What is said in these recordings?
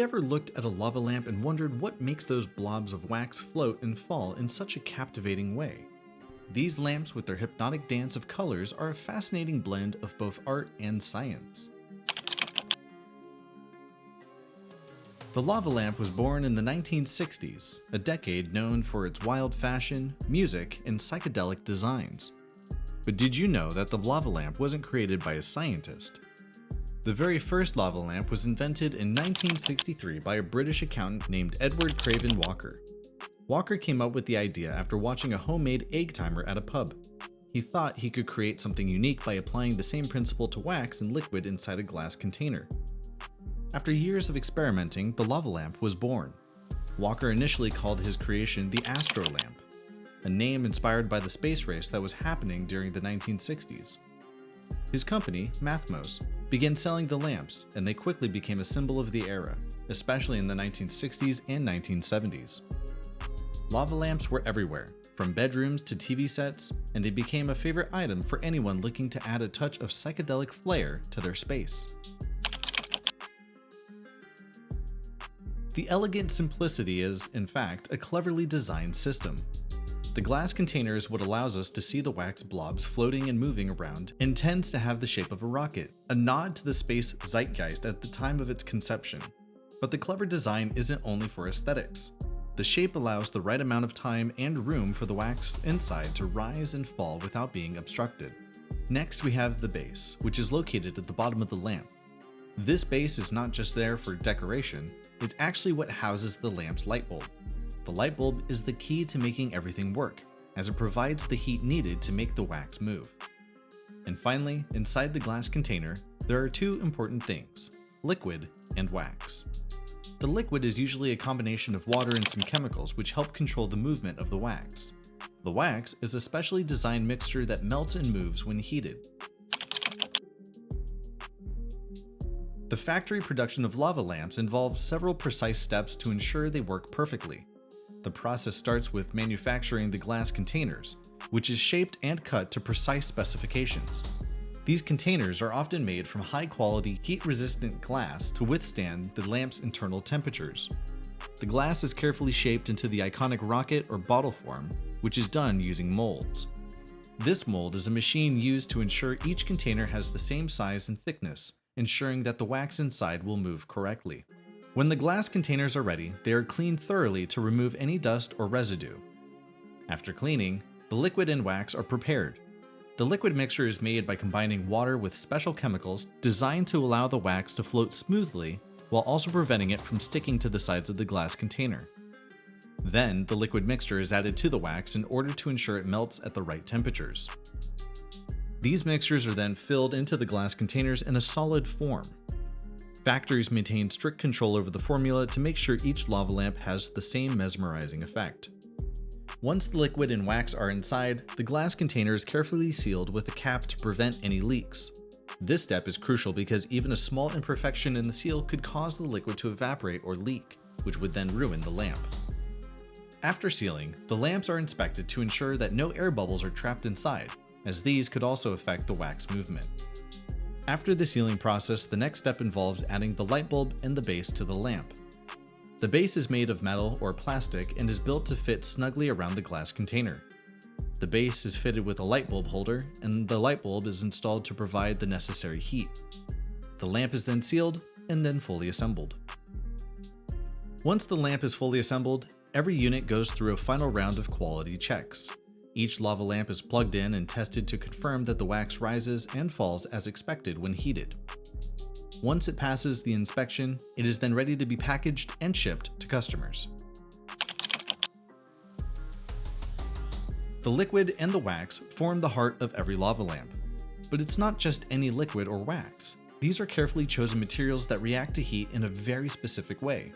you ever looked at a lava lamp and wondered what makes those blobs of wax float and fall in such a captivating way? These lamps with their hypnotic dance of colors are a fascinating blend of both art and science. The lava lamp was born in the 1960s, a decade known for its wild fashion, music, and psychedelic designs. But did you know that the lava lamp wasn't created by a scientist? The very first lava lamp was invented in 1963 by a British accountant named Edward Craven Walker. Walker came up with the idea after watching a homemade egg timer at a pub. He thought he could create something unique by applying the same principle to wax and liquid inside a glass container. After years of experimenting, the lava lamp was born. Walker initially called his creation the Astro Lamp, a name inspired by the space race that was happening during the 1960s. His company, Mathmos, began selling the lamps, and they quickly became a symbol of the era, especially in the 1960s and 1970s. Lava lamps were everywhere, from bedrooms to TV sets, and they became a favorite item for anyone looking to add a touch of psychedelic flair to their space. The elegant simplicity is, in fact, a cleverly designed system. The glass container is what allows us to see the wax blobs floating and moving around and tends to have the shape of a rocket, a nod to the space zeitgeist at the time of its conception. But the clever design isn't only for aesthetics. The shape allows the right amount of time and room for the wax inside to rise and fall without being obstructed. Next, we have the base, which is located at the bottom of the lamp. This base is not just there for decoration, it's actually what houses the lamp's light bulb. The light bulb is the key to making everything work, as it provides the heat needed to make the wax move. And finally, inside the glass container, there are two important things: liquid and wax. The liquid is usually a combination of water and some chemicals which help control the movement of the wax. The wax is a specially designed mixture that melts and moves when heated. The factory production of lava lamps involves several precise steps to ensure they work perfectly. The process starts with manufacturing the glass containers, which is shaped and cut to precise specifications. These containers are often made from high-quality, heat-resistant glass to withstand the lamp's internal temperatures. The glass is carefully shaped into the iconic rocket or bottle form, which is done using molds. This mold is a machine used to ensure each container has the same size and thickness, ensuring that the wax inside will move correctly. When the glass containers are ready, they are cleaned thoroughly to remove any dust or residue. After cleaning, the liquid and wax are prepared. The liquid mixture is made by combining water with special chemicals designed to allow the wax to float smoothly while also preventing it from sticking to the sides of the glass container. Then, the liquid mixture is added to the wax in order to ensure it melts at the right temperatures. These mixtures are then filled into the glass containers in a solid form. Factories maintain strict control over the formula to make sure each lava lamp has the same mesmerizing effect. Once the liquid and wax are inside, the glass container is carefully sealed with a cap to prevent any leaks. This step is crucial because even a small imperfection in the seal could cause the liquid to evaporate or leak, which would then ruin the lamp. After sealing, the lamps are inspected to ensure that no air bubbles are trapped inside, as these could also affect the wax movement. After the sealing process, the next step involves adding the light bulb and the base to the lamp. The base is made of metal or plastic and is built to fit snugly around the glass container. The base is fitted with a light bulb holder, and the light bulb is installed to provide the necessary heat. The lamp is then sealed and then fully assembled. Once the lamp is fully assembled, every unit goes through a final round of quality checks. Each lava lamp is plugged in and tested to confirm that the wax rises and falls as expected when heated. Once it passes the inspection, it is then ready to be packaged and shipped to customers. The liquid and the wax form the heart of every lava lamp. But it's not just any liquid or wax. These are carefully chosen materials that react to heat in a very specific way.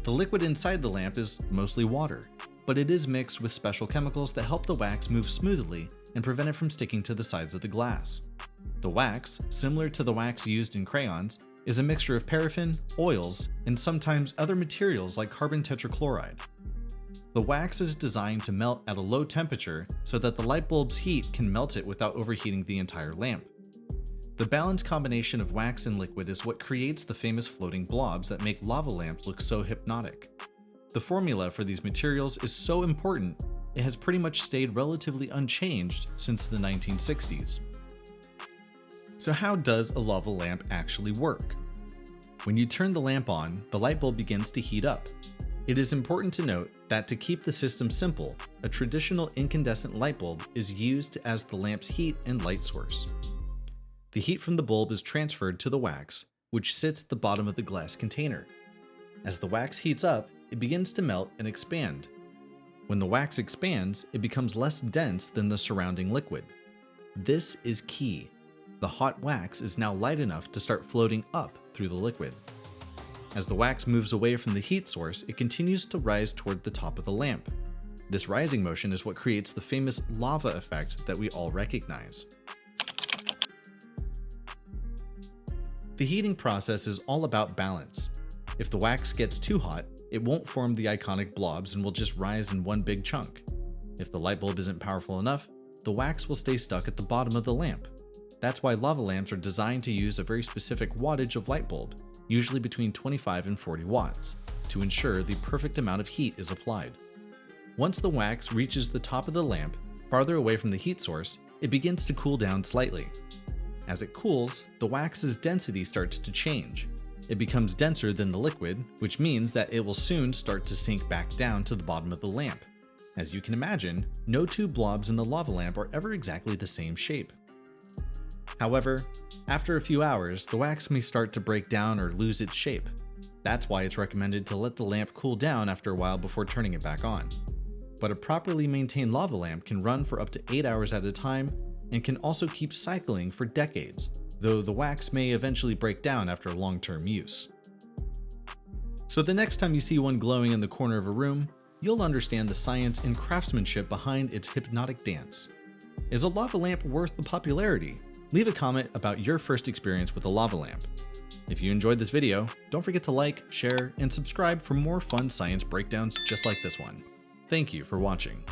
The liquid inside the lamp is mostly water, but it is mixed with special chemicals that help the wax move smoothly and prevent it from sticking to the sides of the glass. The wax, similar to the wax used in crayons, is a mixture of paraffin, oils, and sometimes other materials like carbon tetrachloride. The wax is designed to melt at a low temperature so that the light bulb's heat can melt it without overheating the entire lamp. The balanced combination of wax and liquid is what creates the famous floating blobs that make lava lamps look so hypnotic. The formula for these materials is so important, it has pretty much stayed relatively unchanged since the 1960s. So how does a lava lamp actually work? When you turn the lamp on, the light bulb begins to heat up. It is important to note that to keep the system simple, a traditional incandescent light bulb is used as the lamp's heat and light source. The heat from the bulb is transferred to the wax, which sits at the bottom of the glass container. As the wax heats up, it begins to melt and expand. When the wax expands, it becomes less dense than the surrounding liquid. This is key. The hot wax is now light enough to start floating up through the liquid. As the wax moves away from the heat source, it continues to rise toward the top of the lamp. This rising motion is what creates the famous lava effect that we all recognize. The heating process is all about balance. If the wax gets too hot, it won't form the iconic blobs and will just rise in one big chunk. If the light bulb isn't powerful enough, the wax will stay stuck at the bottom of the lamp. That's why lava lamps are designed to use a very specific wattage of light bulb, usually between 25 and 40 watts, to ensure the perfect amount of heat is applied. Once the wax reaches the top of the lamp, farther away from the heat source, it begins to cool down slightly. As it cools, the wax's density starts to change. It becomes denser than the liquid, which means that it will soon start to sink back down to the bottom of the lamp. As you can imagine, no two blobs in the lava lamp are ever exactly the same shape. However, after a few hours, the wax may start to break down or lose its shape. That's why it's recommended to let the lamp cool down after a while before turning it back on. But a properly maintained lava lamp can run for up to 8 hours at a time and can also keep cycling for decades, though the wax may eventually break down after long-term use. So the next time you see one glowing in the corner of a room, you'll understand the science and craftsmanship behind its hypnotic dance. Is a lava lamp worth the popularity? Leave a comment about your first experience with a lava lamp. If you enjoyed this video, don't forget to like, share, and subscribe for more fun science breakdowns just like this one. Thank you for watching.